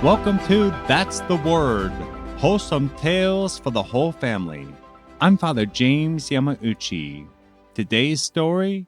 Welcome to That's the Word, wholesome tales for the whole family. I'm Father James Yamauchi. Today's story,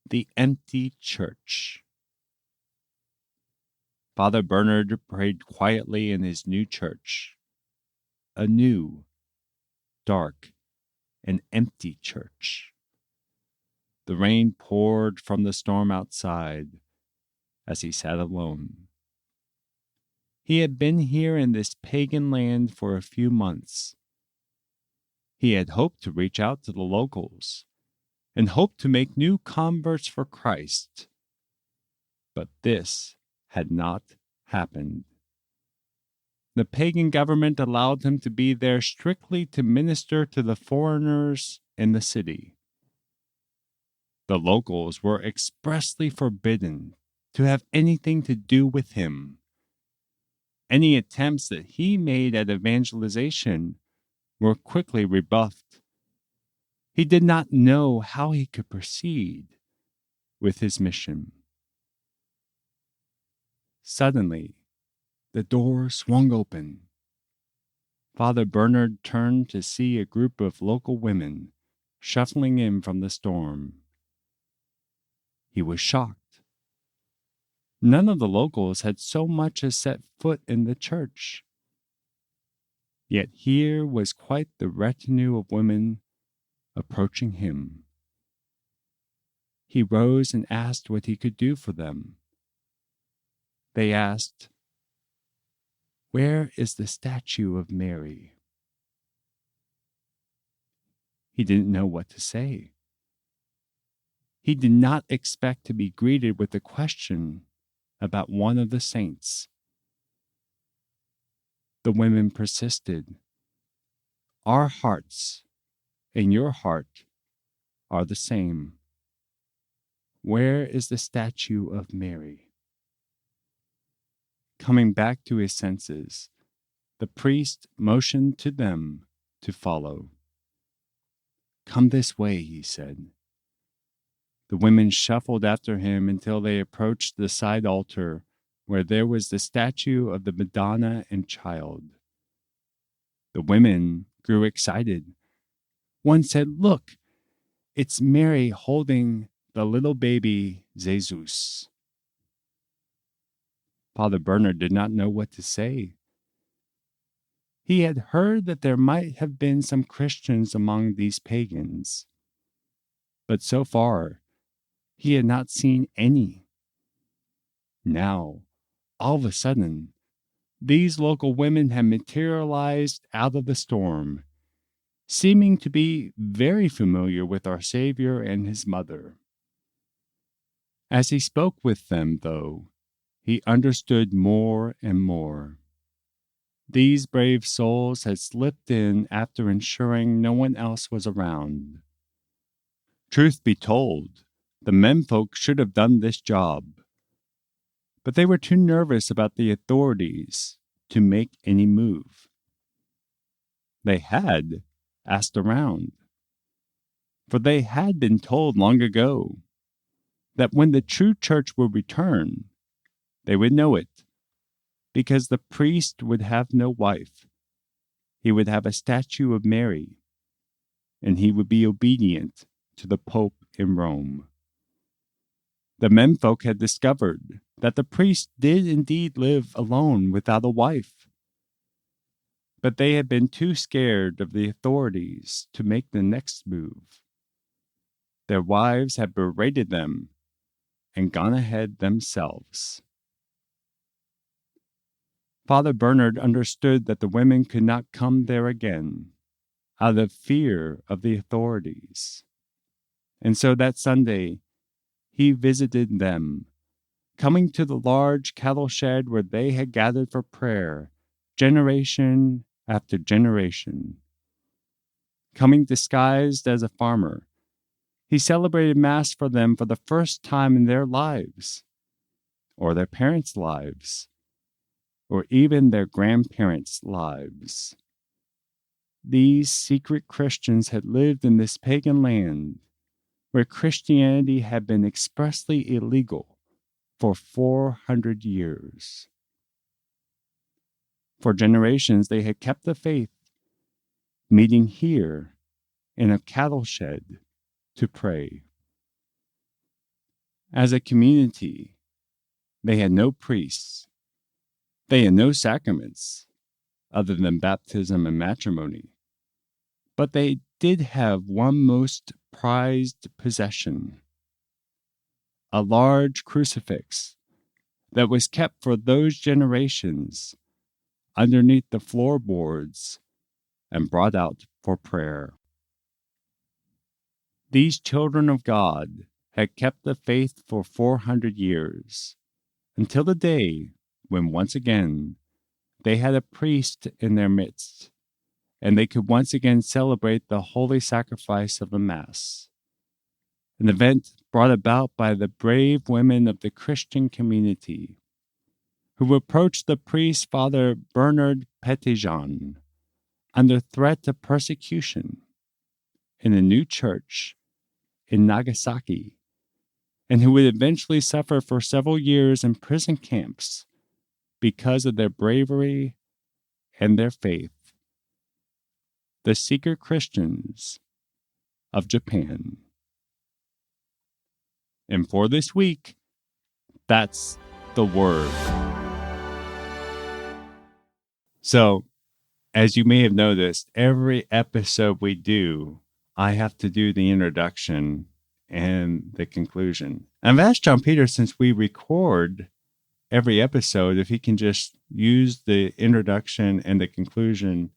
The Empty Church. Father Bernard prayed quietly in his new church, a new, dark, and empty church. The rain poured from the storm outside as he sat alone. He had been here in this pagan land for a few months. He had hoped to reach out to the locals and hoped to make new converts for Christ. But this had not happened. The pagan government allowed him to be there strictly to minister to the foreigners in the city. The locals were expressly forbidden to have anything to do with him. Any attempts that he made at evangelization were quickly rebuffed. He did not know how he could proceed with his mission. Suddenly, the door swung open. Father Bernard turned to see a group of local women shuffling in from the storm. He was shocked. None of the locals had so much as set foot in the church. Yet here was quite the retinue of women approaching him. He rose and asked what he could do for them. They asked, "Where is the statue of Mary?" He didn't know what to say. He did not expect to be greeted with a question about one of the saints. The women persisted. "Our hearts and your heart are the same. Where is the statue of Mary?" Coming back to his senses, the priest motioned to them to follow. "Come this way," he said. The women shuffled after him until they approached the side altar where there was the statue of the Madonna and Child. The women grew excited. One said, "Look, it's Mary holding the little baby Jesus." Father Bernard did not know what to say. He had heard that there might have been some Christians among these pagans, but so far he had not seen any. Now, all of a sudden, these local women had materialized out of the storm, seeming to be very familiar with our Savior and his mother. As he spoke with them, though, he understood more and more. These brave souls had slipped in after ensuring no one else was around. Truth be told, the menfolk should have done this job, but they were too nervous about the authorities to make any move. They had asked around, for they had been told long ago that when the true church would return, they would know it, because the priest would have no wife. He would have a statue of Mary, and he would be obedient to the Pope in Rome. The menfolk had discovered that the priest did indeed live alone without a wife, but they had been too scared of the authorities to make the next move. Their wives had berated them and gone ahead themselves. Father Bernard understood that the women could not come there again out of fear of the authorities. And so that Sunday, he visited them, coming to the large cattle shed where they had gathered for prayer, generation after generation. Coming disguised as a farmer, he celebrated Mass for them for the first time in their lives, or their parents' lives, or even their grandparents' lives. These secret Christians had lived in this pagan land where Christianity had been expressly illegal for 400 years. For generations, they had kept the faith, meeting here in a cattle shed to pray. As a community, they had no priests. They had no sacraments other than baptism and matrimony. But they did have one most prized possession, a large crucifix that was kept for those generations underneath the floorboards and brought out for prayer. These children of God had kept the faith for 400 years, until the day when once again they had a priest in their midst, and they could once again celebrate the holy sacrifice of the Mass, an event brought about by the brave women of the Christian community, who approached the priest Father Bernard Petitjean under threat of persecution in a new church in Nagasaki, and who would eventually suffer for several years in prison camps because of their bravery and their faith. The Secret Christians of Japan. And for this week, that's the word. So, as you may have noticed, every episode we do, I have to do the introduction and the conclusion. I've asked John Peter, since we record every episode, if he can just use the introduction and the conclusion,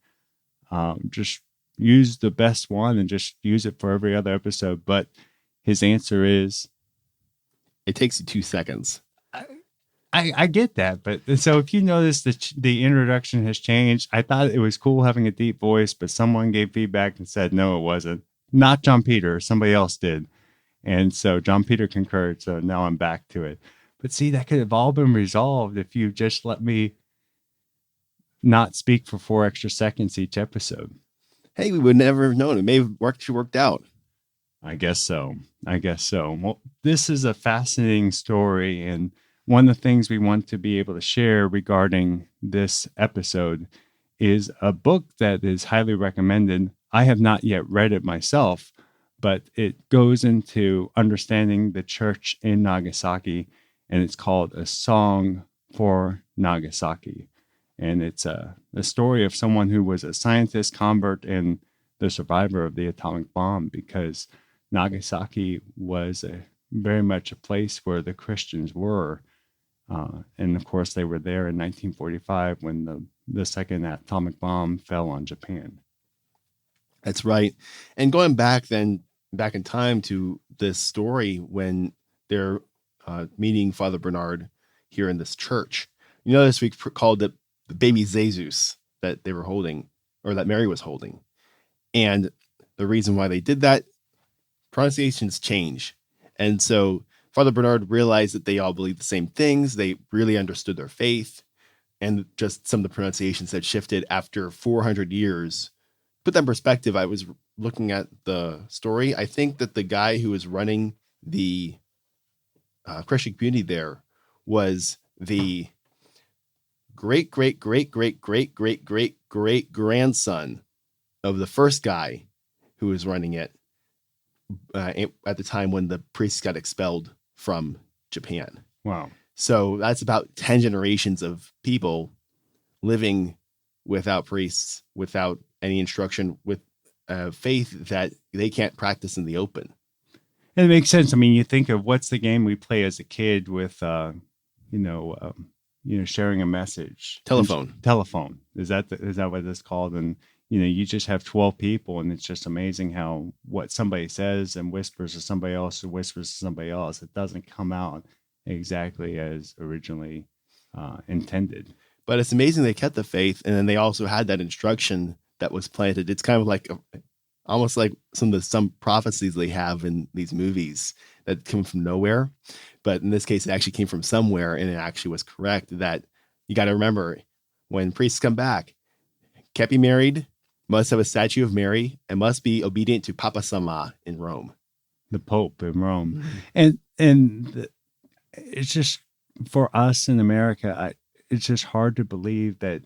just use the best one and just use it for every other episode. But his answer is, it takes you 2 seconds. I get that, but so if you notice that the introduction has changed, I thought it was cool having a deep voice, but someone gave feedback and said, no, it wasn't. Not John Peter, somebody else did. And so John Peter concurred, so now I'm back to it. But see, that could have all been resolved if you just let me not speak for 4 extra seconds each episode. Hey, we would never have known. It may have worked out. I guess so. Well, this is a fascinating story, and one of the things we want to be able to share regarding this episode is a book that is highly recommended. I have not yet read it myself, but it goes into understanding the church in Nagasaki, and it's called A Song for Nagasaki. And it's a story of someone who was a scientist, convert, and the survivor of the atomic bomb, because Nagasaki was very much a place where the Christians were. And of course, they were there in 1945 when the second atomic bomb fell on Japan. That's right. And going back in time to this story when they're meeting Father Bernard here in this church, you know, this week called the baby Jesus that they were holding, or that Mary was holding. And the reason why they did that, pronunciations change. And so Father Bernard realized that they all believed the same things. They really understood their faith, and just some of the pronunciations had shifted after 400 years. Put that in perspective, I was looking at the story. I think that the guy who was running the Christian community there was the great grandson of the first guy who was running it at the time when the priests got expelled from Japan. Wow. So that's about 10 generations of people living without priests, without any instruction, with faith that they can't practice in the open. And it makes sense. I mean, you think of what's the game we play as a kid with, sharing a message. Telephone. Is that what it's called? And you just have 12 people, and it's just amazing how what somebody says and whispers to somebody else or whispers to somebody else, it doesn't come out exactly as originally intended. But it's amazing they kept the faith, and then they also had that instruction that was planted. It's kind of like almost like some prophecies they have in these movies that come from nowhere. But in this case, it actually came from somewhere, and it actually was correct. That you got to remember, when priests come back, can't be married, must have a statue of Mary, and must be obedient to Papa Sama in Rome. The Pope in Rome. And it's just, for us in America, it's just hard to believe that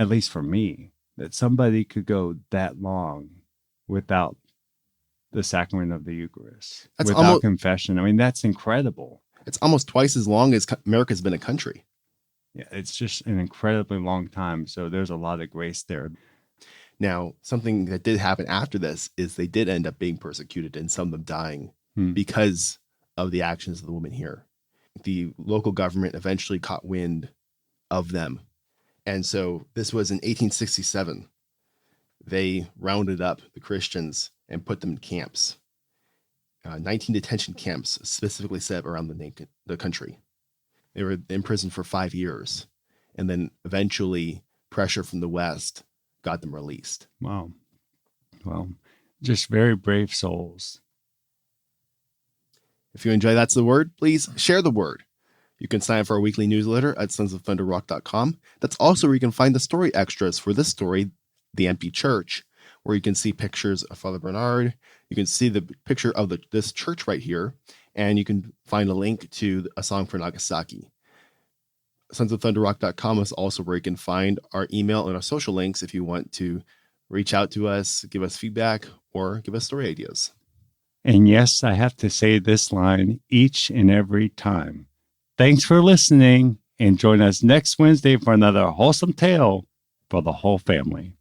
at least for me, that somebody could go that long without the sacrament of the Eucharist, without confession. I mean, that's incredible. It's almost twice as long as America's been a country. Yeah, it's just an incredibly long time. So there's a lot of grace there. Now, something that did happen after this is they did end up being persecuted and some of them dying because of the actions of the woman here. The local government eventually caught wind of them. And so this was in 1867. They rounded up the Christians and put them in camps. 19 detention camps specifically set up around the country. They were in prison for 5 years. And then eventually pressure from the West got them released. Wow. Well, just very brave souls. If you enjoy That's the Word, please share the word. You can sign up for our weekly newsletter at sonsofthunderrock.com. That's also where you can find the story extras for this story, The Empty Church, where you can see pictures of Father Bernard. You can see the picture of this church right here, and you can find a link to A Song for Nagasaki. sonsofthunderrock.com is also where you can find our email and our social links if you want to reach out to us, give us feedback, or give us story ideas. And yes, I have to say this line each and every time. Thanks for listening, and join us next Wednesday for another wholesome tale for the whole family.